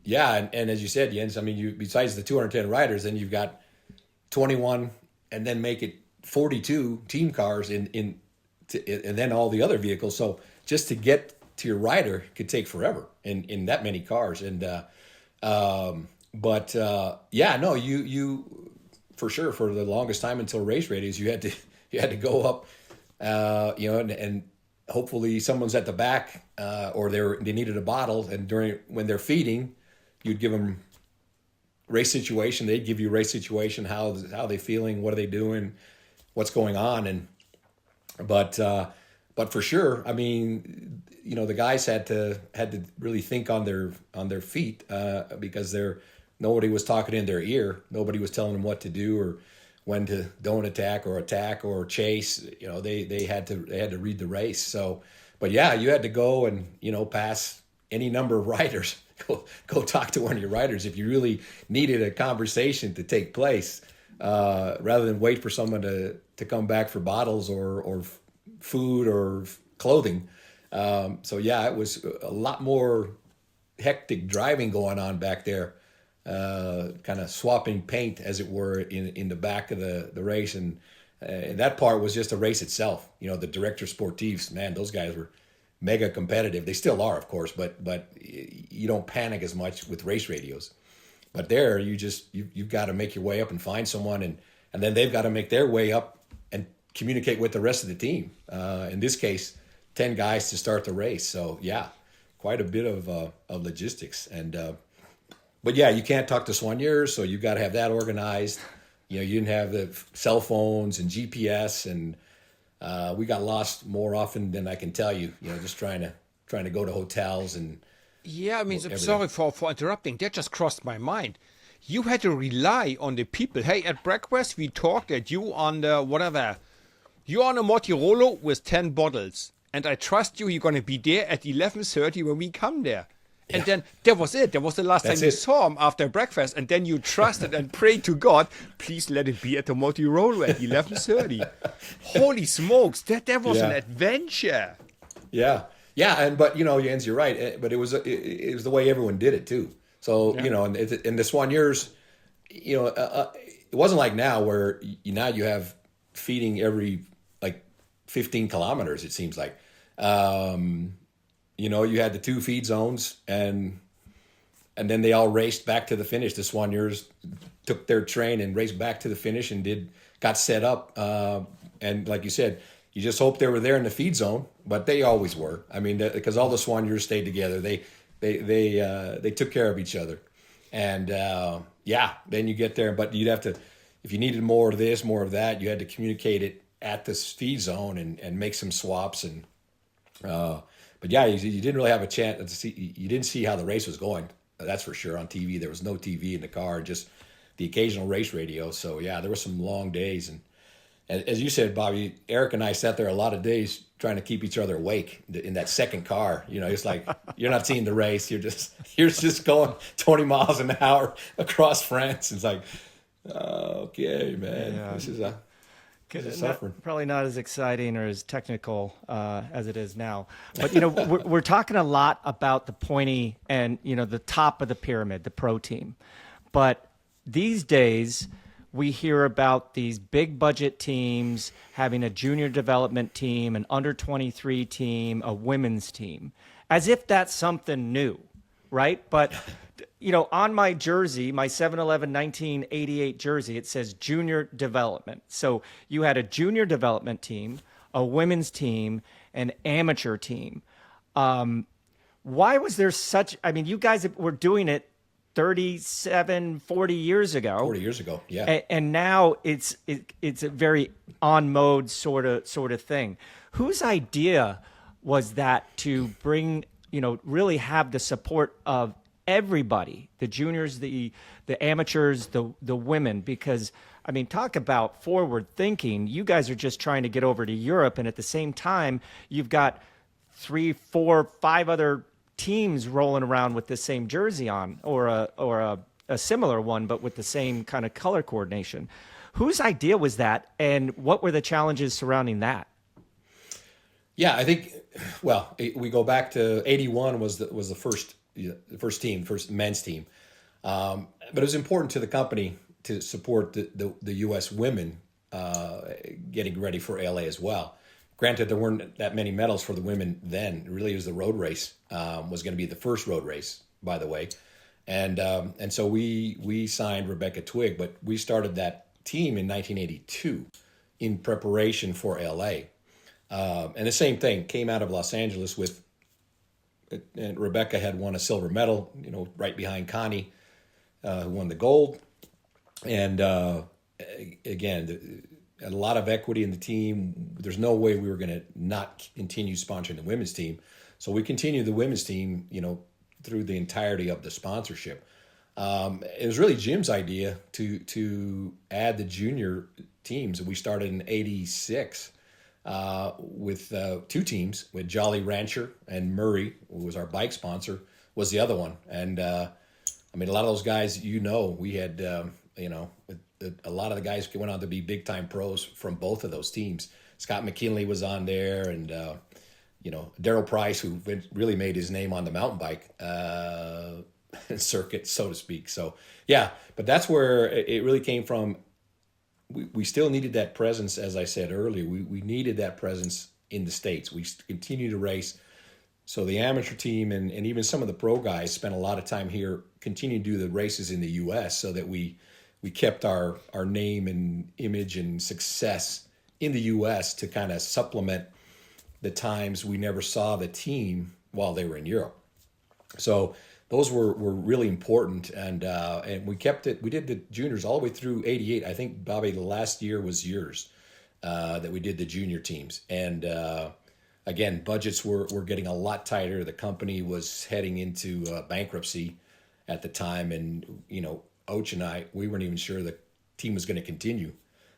Yeah, and as you said, Jens, I mean, besides the 210 riders, then you've got 21, and then make it 42 team cars and then all the other vehicles. So just to get to your rider could take forever in that many cars. And you for sure, for the longest time until race radios, you had to go up, and hopefully someone's at the back, or they needed a bottle, and when they're feeding, you'd give them race situation. They'd give you race situation, how they feeling, what are they doing, what's going on, but for sure, I mean, the guys had to really think on their feet, because nobody was talking in their ear. Nobody was telling them what to do or when to don't attack or chase. They had to read the race. So, but yeah, you had to go and pass any number of riders. Go talk to one of your riders if you really needed a conversation to take place, rather than wait for someone to come back for bottles or food or clothing. So yeah, it was a lot more hectic driving going on back there, kind of swapping paint, as it were, in the back of the race. And that part was just a race itself. The director sportifs, man, those guys were mega competitive. They still are, of course, but you don't panic as much with race radios. But there, you've got to make your way up and find someone, and then they've got to make their way up and communicate with the rest of the team. In this case, 10 guys to start the race. So yeah, quite a bit of logistics. And but yeah, you can't talk to soigneurs, so you got to have that organized. You know, you didn't have the cell phones and GPS, and we got lost more often than I can tell you. You know, just trying to go to hotels and Yeah, I mean, I'm everything. sorry for interrupting. That just crossed my mind. You had to rely on the people. Hey, at breakfast, we talked that you on the whatever. You're on a Mortirolo with 10 bottles. And I trust you're going to be there at 11:30 when we come there. And then that was it. That was the last That's time you it. saw him after breakfast. And then you trusted and prayed to God, please let it be at the Mortirolo at 11:30. Holy smokes, that was an Yeah. adventure. Yeah, yeah, but you know, Jens, you're right. But it was the way everyone did it too. So you know, and the soigneurs, you know, it wasn't like now where now you have feeding every like 15 kilometers. It seems like, you know, you had the two feed zones, and then they all raced back to the finish. The soigneurs took their train and raced back to the finish and got set up. And like you said, you just hope they were there in the feed zone, but they always were. I mean, because all the soigneurs stayed together. They took care of each other. And yeah, then you get there, but you'd have to, if you needed more of this, more of that, you had to communicate it at the feed zone and make some swaps. And but yeah, you didn't really have a chance to see. You didn't see how the race was going. That's for sure on TV. There was no TV in the car, just the occasional race radio. So yeah, there were some long days. And as you said, Bobby, Eric and I sat there a lot of days trying to keep each other awake in that second car. You know, it's like you're not seeing the race. You're just going 20 miles an hour across France. It's like, okay, man, Yeah. this is suffering. Probably not as exciting or as technical as it is now. But, you know, we're talking a lot about the pointy and, you know, the top of the pyramid, the pro team. But these days, we hear about these big budget teams having a junior development team, an under 23 team, a women's team, as if that's something new, right? But, you know, on my jersey, my 7-Eleven 1988 jersey, it says junior development. So you had a junior development team, a women's team, an amateur team. Why was there such, I mean, you guys were doing it 37, 40 years ago. 40 years ago, yeah. And now it's a very on mode sort of thing. Whose idea was that to bring, you know, really have the support of everybody, the juniors, the amateurs, the women? Because I mean, talk about forward thinking. You guys are just trying to get over to Europe, and at the same time, you've got 3, 4, 5 other teams rolling around with the same jersey on, or a similar one, but with the same kind of color coordination. Whose idea was that, and what were the challenges surrounding that? Yeah, I think, well, we go back to 81 was the first team, first men's team. But it was important to the company to support the U.S. women getting ready for LA as well. Granted, there weren't that many medals for the women then. It really was the road race, was going to be the first road race, by the way. And so we signed Rebecca Twigg, but we started that team in 1982 in preparation for LA. And the same thing came out of Los Angeles and Rebecca had won a silver medal, you know, right behind Connie, who won the gold. And again, a lot of equity in the team. There's no way we were going to not continue sponsoring the women's team. So we continued the women's team, you know, through the entirety of the sponsorship. It was really Jim's idea to add the junior teams. We started in 86 with 2 teams, with Jolly Rancher and Murray, who was our bike sponsor, was the other one. And I mean, a lot of those guys, you know, we had, you know, a lot of the guys went on to be big time pros from both of those teams. Scott McKinley was on there, and you know, Darryl Price, who really made his name on the mountain bike circuit, so to speak. So yeah, but that's where it really came from. We still needed that presence, as I said earlier. We needed that presence in the States. We continue to race. So the amateur team and even some of the pro guys spent a lot of time here, continue to do the races in the U.S. so that we kept our name and image and success in the U.S. to kind of supplement the times we never saw the team while they were in Europe. So those were really important, and we kept it. We did the juniors all the way through '88. I think, Bobby, the last year was yours that we did the junior teams, and again, budgets were getting a lot tighter. The company was heading into bankruptcy at the time, and Och and I, we weren't even sure the team was going to continue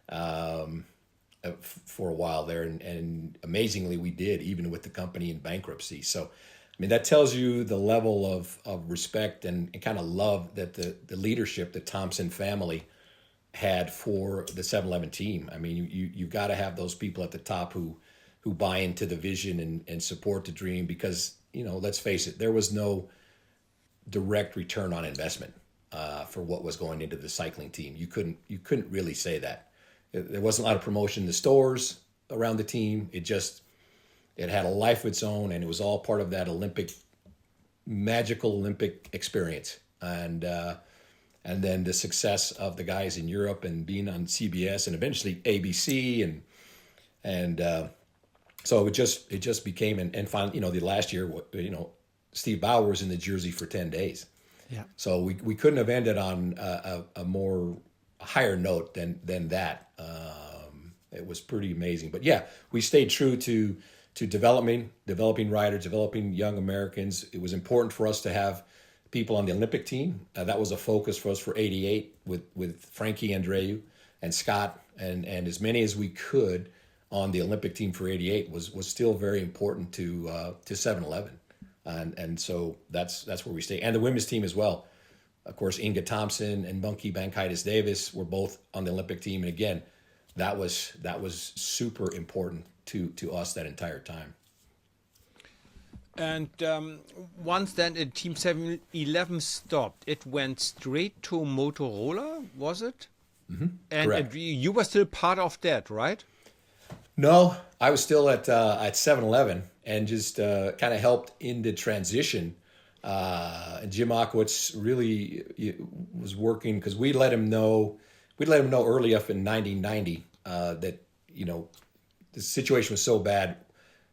for a while there, and amazingly we did, even with the company in bankruptcy. So I mean, that tells you the level of respect and kind of love that the leadership, the Thompson family, had for the 7-Eleven team. I mean, you've got to have those people at the top who buy into the vision and support the dream, because, let's face it, there was no direct return on investment for what was going into the cycling team. You couldn't really say that. There wasn't a lot of promotion in the stores around the team. It had a life of its own, and it was all part of that magical Olympic experience. And then the success of the guys in Europe and being on CBS and eventually ABC, and so it just became, and finally, the last year, Steve Bauer was in the jersey for 10 days. Yeah. So we couldn't have ended on a more higher note than that. It was pretty amazing. But yeah, we stayed true to developing riders, developing young Americans. It was important for us to have people on the Olympic team. That was a focus for us for '88 with Frankie Andreu and Scott, and as many as we could on the Olympic team for '88 was still very important to 7-Eleven. And so that's where we stay. And the women's team as well. Of course, Inga Thompson and Monkey Bankitis Davis were both on the Olympic team. And again, that was super important to us that entire time. And once then Team 7-Eleven stopped, it went straight to Motorola, was it? Mm-hmm. And you were still part of that, right? No, I was still at 7-Eleven and just kind of helped in the transition. Jim Ockowitz really was working, because we let him know early enough in 1990 that the situation was so bad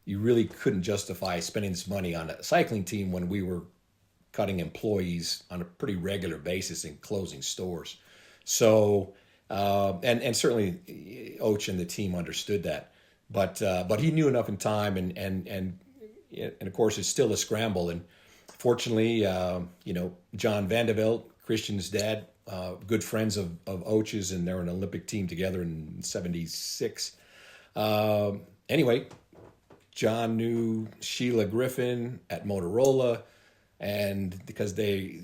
you really couldn't justify spending this money on a cycling team when we were cutting employees on a pretty regular basis and closing stores. So and certainly Och and the team understood that, but he knew enough in time, and of course it's still a scramble. And fortunately, John Vandeveld, Christian's dad, good friends of Och's, and they're an Olympic team together in '76. Anyway, John knew Sheila Griffin at Motorola, and because they,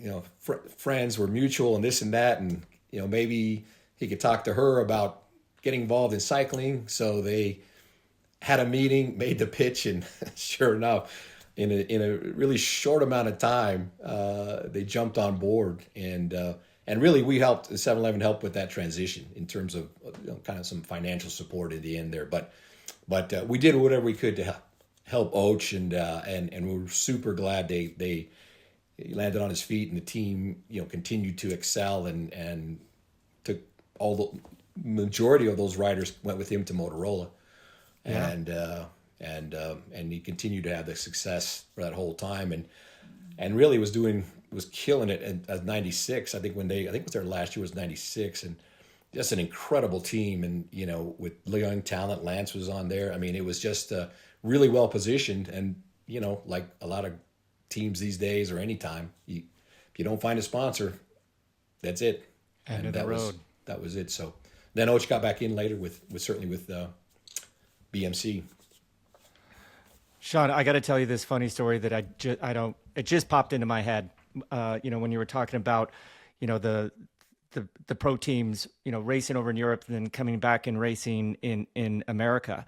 friends were mutual and this and that, and maybe he could talk to her about getting involved in cycling. So they had a meeting, made the pitch, and sure enough, in a really short amount of time, they jumped on board, and really we helped. 7-Eleven helped with that transition in terms of kind of some financial support at the end there, but we did whatever we could to help Och, and we were super glad they landed on his feet, and the team continued to excel, and took all the majority of those riders went with him to Motorola. Yeah. And he continued to have the success for that whole time, and really was killing it at 96. I think it was their last year was 96, and just an incredible team. And with young talent, Lance was on there. I mean, it was just really well positioned, and like a lot of teams these days or any time, if you don't find a sponsor, that's it. End of the road. That was it. So then Och got back in later with BMC. Sean, I got to tell you this funny story that it just popped into my head. When you were talking about, the pro teams, racing over in Europe and then coming back and racing in America.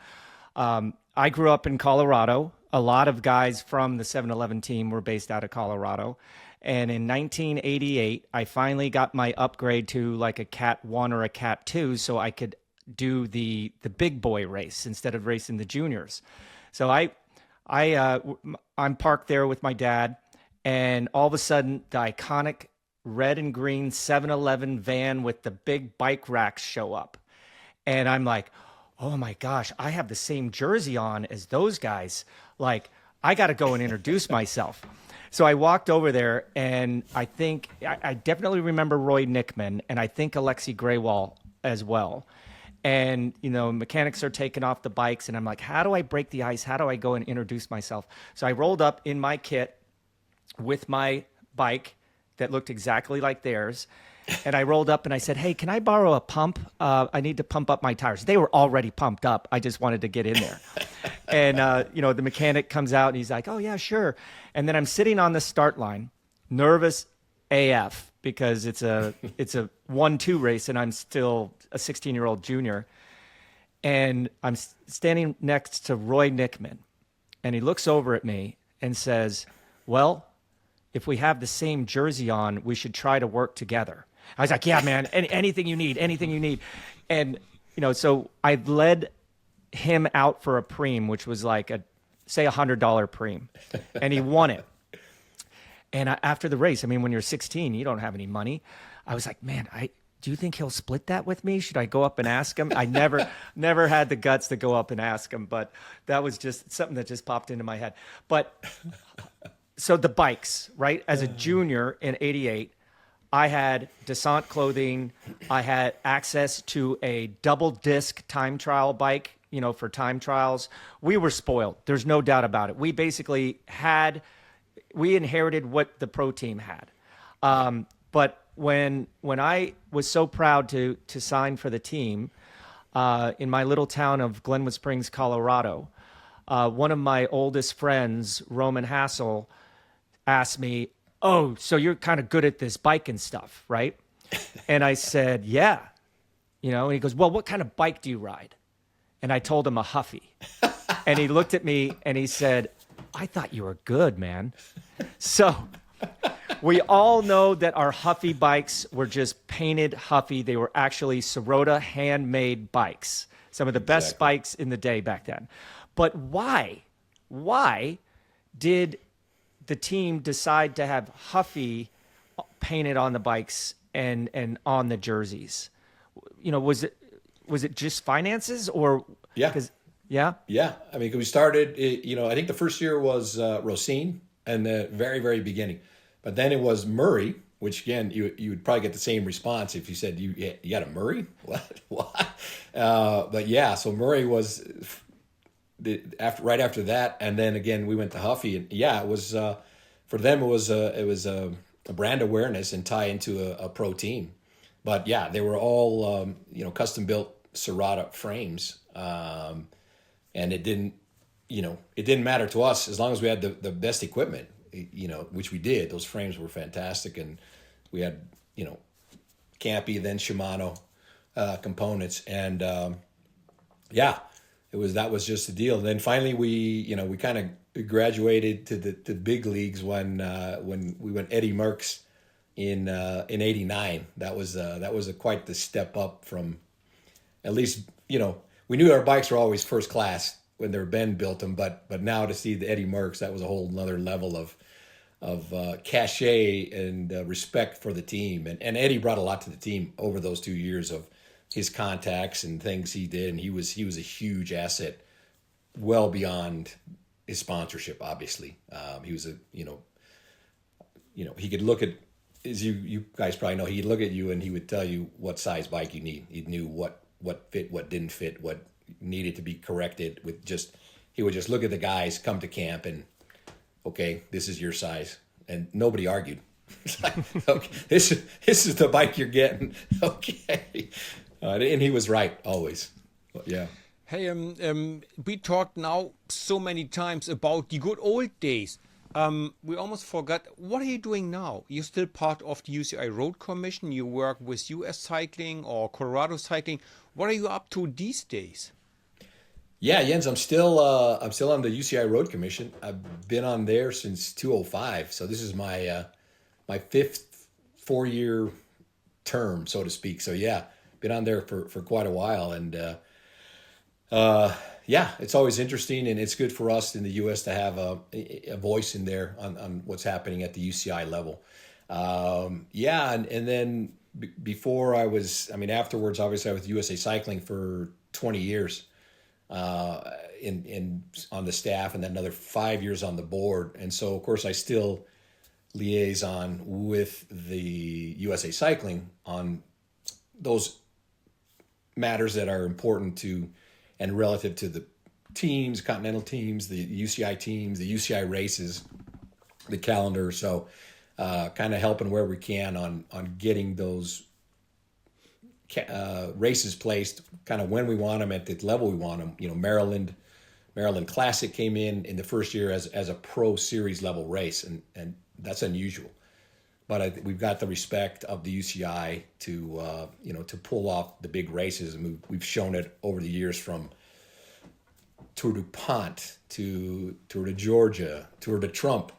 I grew up in Colorado. A lot of guys from the 7-Eleven team were based out of Colorado. And in 1988, I finally got my upgrade to like a Cat 1 or a Cat 2 so I could do the big boy race instead of racing the juniors. So I'm parked there with my dad, and all of a sudden the iconic red and green 7-Eleven van with the big bike racks show up. And I'm like, oh my gosh, I have the same jersey on as those guys. Like, I got to go and introduce myself. So I walked over there, and I definitely remember Roy Nickman, and I think Alexi Graywall as well. And, mechanics are taking off the bikes, and I'm like, how do I break the ice? How do I go and introduce myself? So I rolled up in my kit with my bike that looked exactly like theirs. And I rolled up and I said, hey, can I borrow a pump? I need to pump up my tires. They were already pumped up. I just wanted to get in there. And, the mechanic comes out and he's like, oh, yeah, sure. And then I'm sitting on the start line, nervous AF, because it's a 1-2 race and I'm still a 16-year-old junior. And I'm standing next to Roy Nickman. And he looks over at me and says, well, if we have the same jersey on, we should try to work together. I was like, yeah, man, anything you need. And, so I led him out for a preem, which was like say $100 preem, and he won it. And after the race, I mean, when you're 16, you don't have any money. I was like, man, do you think he'll split that with me? Should I go up and ask him? I never had the guts to go up and ask him, but that was just something that just popped into my head. But so the bikes, right? As a junior in '88, I had Descent clothing. I had access to a double disc time trial bike, for time trials. We were spoiled. There's no doubt about it. We basically we inherited what the pro team had. But when I was so proud to sign for the team in my little town of Glenwood Springs, Colorado, one of my oldest friends, Roman Hassel, asked me, oh, so you're kind of good at this bike and stuff, right? And I said, yeah. And he goes, well, what kind of bike do you ride? And I told him a Huffy. And he looked at me and he said, I thought you were good, man. So we all know that our Huffy bikes were just painted Huffy. They were actually Sirota handmade bikes, some of the best bikes in the day back then. But why did the team decide to have Huffy painted on the bikes and on the jerseys? Was it just finances or? Yeah. Yeah. Yeah. I mean, 'cause we started, I think the first year was Rosine and the very, very beginning, but then it was Murray, which again, you would probably get the same response if you said you got a Murray. What? But yeah, so Murray was right after that, and then again we went to Huffy, and yeah, it was for them it was a brand awareness and tie into a pro team, but yeah, they were all custom built Sirota frames, and it didn't matter to us as long as we had the best equipment, which we did. Those frames were fantastic, and we had Campy, then Shimano components, and yeah. That was just the deal. And then finally we kind of graduated to the big leagues when we went Eddie Merckx in '89. That was quite the step up from, at least, we knew our bikes were always first class when Ben built them, but now to see the Eddie Merckx, that was a whole another level of cachet and respect for the team. And Eddie brought a lot to the team over those 2 years of his contacts and things he did, and he was a huge asset, well beyond his sponsorship. Obviously, he was he could look at, as you guys probably know, he'd look at you and he would tell you what size bike you need. He knew what fit, what didn't fit, what needed to be corrected. He would just look at the guys come to camp and, okay, this is your size, and nobody argued. It's like, okay, this is the bike you're getting. Okay. And he was right always. Yeah. Hey, we talked now so many times about the good old days. We almost forgot. What are you doing now? You're still part of the UCI Road Commission. You work with US Cycling or Colorado Cycling. What are you up to these days? Yeah, Jens, I'm still on the UCI Road Commission. I've been on there since 2005, so this is my my fifth 4-year term, so to speak. So yeah. Been on there for quite a while, and yeah, it's always interesting, and it's good for us in the U.S. to have a voice in there on what's happening at the UCI level. Yeah, and then before afterwards, obviously I was with USA Cycling for 20 years in on the staff, and then another 5 years on the board. And so, of course, I still liaison with the USA Cycling on those matters that are important to and relative to the teams, continental teams, the UCI teams, the UCI races, the calendar. So kind of helping where we can on getting those races placed kind of when we want them at the level we want them. You know, Maryland Classic came in the first year as a pro series level race, and that's unusual. But we've got the respect of the UCI to to pull off the big races, and we've shown it over the years, from Tour du Pont to Tour de Georgia, Tour de Trump,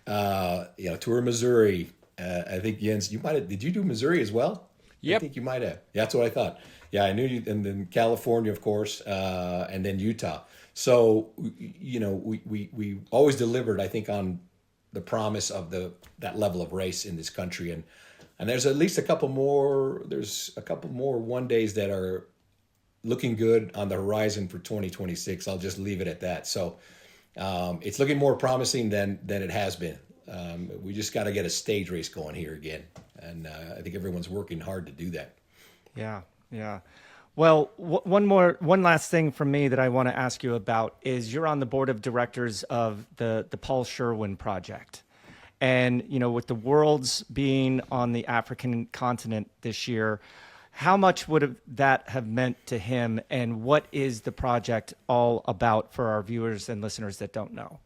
Tour of Missouri. I think Jens, did you do Missouri as well? Yep. I think you might have. Yeah, that's what I thought. Yeah, I knew you. And then California, of course, and then Utah. So we always delivered, I think, on the promise of that level of race in this country, and there's at least a couple more. There's a couple more one days that are looking good on the horizon for 2026. I'll just leave it at that. So it's looking more promising than it has been. We just got to get a stage race going here again, and I think everyone's working hard to do that. Yeah. Well, one last thing from me that I want to ask you about is you're on the board of directors of the Paul Sherwin Project. And, with the Worlds being on the African continent this year, how much would that have meant to him, and what is the project all about for our viewers and listeners that don't know?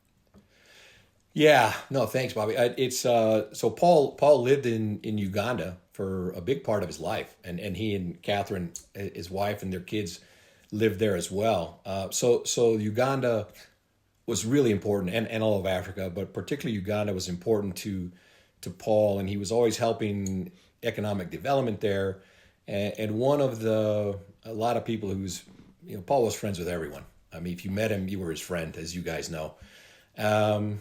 Yeah, no, thanks, Bobby. It's so Paul lived in Uganda for a big part of his life, and he and Catherine, his wife, and their kids lived there as well. So Uganda was really important, and all of Africa, but particularly Uganda was important to Paul, and he was always helping economic development there. And one of a lot of people who's, Paul was friends with everyone. I mean, if you met him, you were his friend, as you guys know. But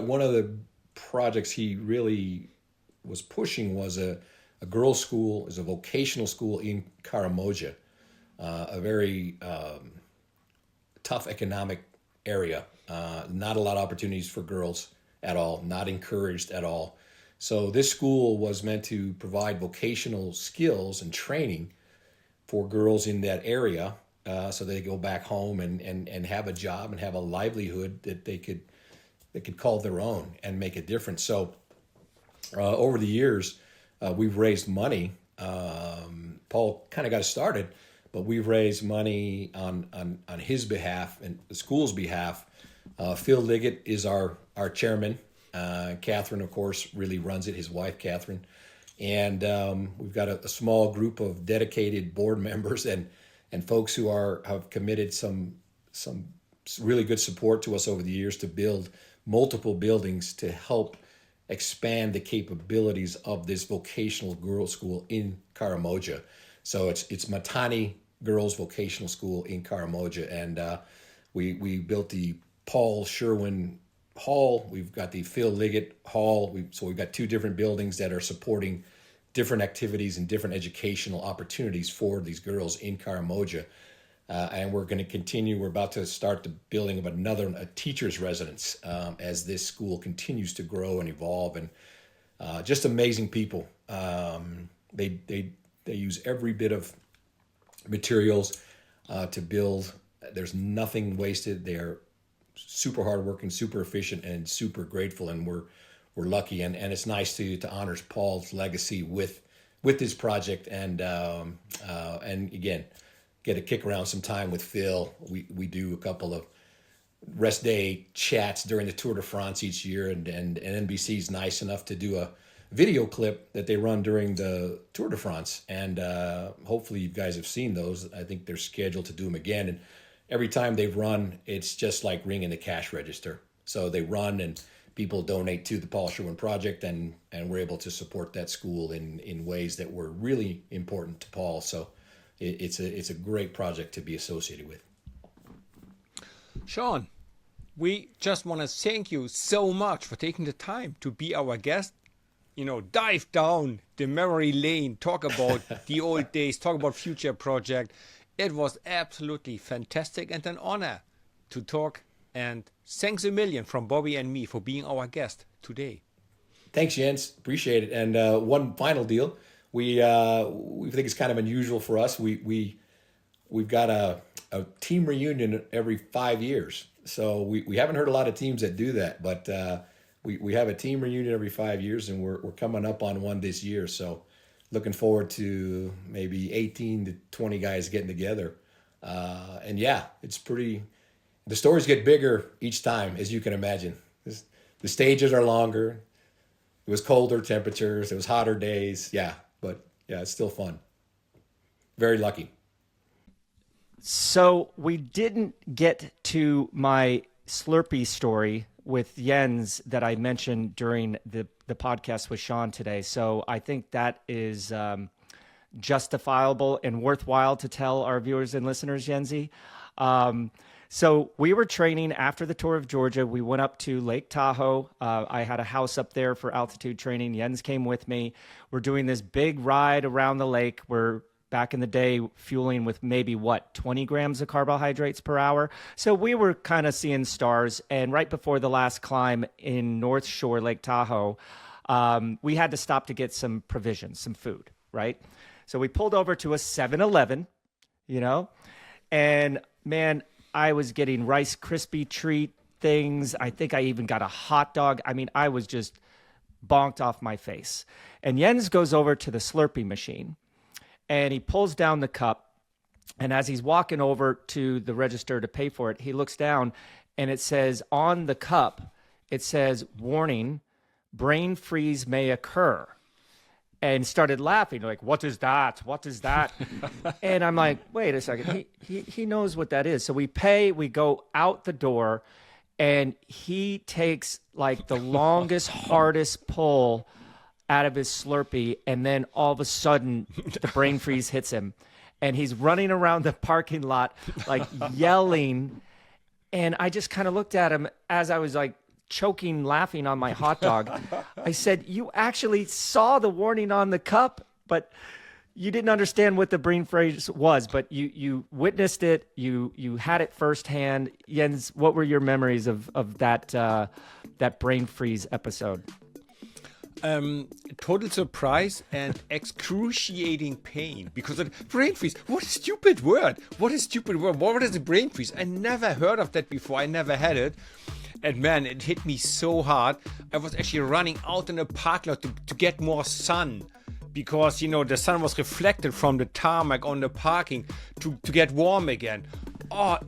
one of the projects he really was pushing was a girls' school, is a vocational school in Karamoja, a very tough economic area. Not a lot of opportunities for girls at all, not encouraged at all. So this school was meant to provide vocational skills and training for girls in that area, so they go back home and have a job and have a livelihood that they could call their own and make a difference. So over the years, we've raised money. Paul kind of got us started, but we've raised money on his behalf and the school's behalf. Phil Liggett is our chairman. Catherine, of course, really runs it, his wife, Catherine. And we've got a small group of dedicated board members and folks who have committed some really good support to us over the years to build multiple buildings to help expand the capabilities of this vocational girls' school in Karamoja. So it's Matani Girls Vocational School in Karamoja, and we built the Paul Sherwin Hall. We've got the Phil Liggett Hall. So we've got two different buildings that are supporting different activities and different educational opportunities for these girls in Karamoja. And we're going to continue. We're about to start the building of a teacher's residence as this school continues to grow and evolve. And just amazing people. They use every bit of materials to build. There's nothing wasted. They're super hardworking, super efficient, and super grateful. And we're lucky. And it's nice to honor Paul's legacy with this project. And again, get a kick around some time with Phil. We do a couple of rest day chats during the Tour de France each year, and NBC is nice enough to do a video clip that they run during the Tour de France, and hopefully you guys have seen those. I think they're scheduled to do them again, and every time they've run, it's just like ringing the cash register. So they run and people donate to the Paul Sherwin Project, and we're able to support that school in ways that were really important to Paul. So it's a great project to be associated with. Sean, we just want to thank you so much for taking the time to be our guest dive down the memory lane, talk about the old days, talk about future project. It was absolutely fantastic and an honor to talk. And thanks a million from Bobby and me for being our guest today. Thanks, Jens. Appreciate it. And one final deal. We think it's kind of unusual for us. We've got a team reunion every 5 years. So we haven't heard a lot of teams that do that, but we have a team reunion every 5 years, and we're coming up on one this year. So looking forward to maybe 18 to 20 guys getting together. And yeah, it's pretty. The stories get bigger each time, as you can imagine. The stages are longer. It was colder temperatures. It was hotter days. Yeah, but yeah, it's still fun. Very lucky. So we didn't get to my Slurpee story with Jens that I mentioned during the podcast with Sean today. So I think that is justifiable and worthwhile to tell our viewers and listeners, Jensi. So we were training after the tour of Georgia. We went up to Lake Tahoe. I had a house up there for altitude training. Jens came with me. We're doing this big ride around the lake. We're back in the day fueling with maybe 20 grams of carbohydrates per hour. So we were kind of seeing stars. And right before the last climb in North Shore, Lake Tahoe, we had to stop to get some provisions, some food, right? So we pulled over to a 7-Eleven, and man, I was getting Rice Krispie treat things. I think I even got a hot dog. I mean, I was just bonked off my face. And Jens goes over to the Slurpee machine and he pulls down the cup. And as he's walking over to the register to pay for it, he looks down and it says on the cup, it says, "Warning, brain freeze may occur." And started laughing, like, "What is that? What is that?" And I'm like, wait a second. He knows what that is. So we pay, we go out the door, and he takes like the longest, hardest pull out of his Slurpee. And then all of a sudden, the brain freeze hits him. And he's running around the parking lot, like yelling. And I just kind of looked at him as I was like, choking laughing on my hot dog. I said, "You actually saw the warning on the cup, but you didn't understand what the brain freeze was, but you witnessed it, you had it firsthand." Jens, what were your memories of that brain freeze episode? Total surprise and excruciating pain because of brain freeze. What a stupid word. What a stupid word. What is a brain freeze? I never heard of that before. I never had it. And man, it hit me so hard. I was actually running out in the park lot to get more sun because, the sun was reflected from the tarmac on the parking to get warm again. Oh,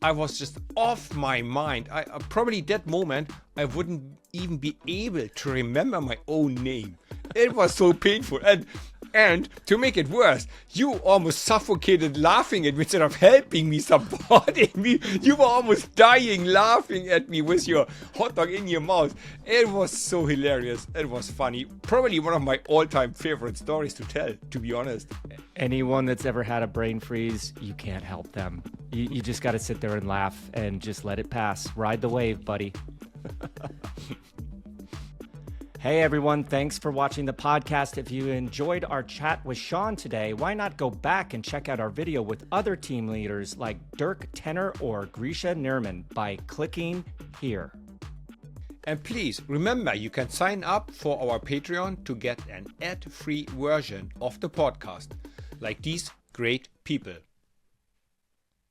I was just off my mind. I probably that moment, I wouldn't even be able to remember my own name. It was so painful. And to make it worse, you almost suffocated laughing at me instead of helping me, supporting me. You were almost dying laughing at me with your hot dog in your mouth. It was so hilarious. It was funny. Probably one of my all-time favorite stories to tell, to be honest. Anyone that's ever had a brain freeze, you can't help them. You just got to sit there and laugh and just let it pass. Ride the wave, buddy. Hey everyone, thanks for watching the podcast. If you enjoyed our chat with Sean today, why not go back and check out our video with other team leaders like Dirk Tenner or Grisha Nirman by clicking here. And please remember, you can sign up for our Patreon to get an ad-free version of the podcast, like these great people.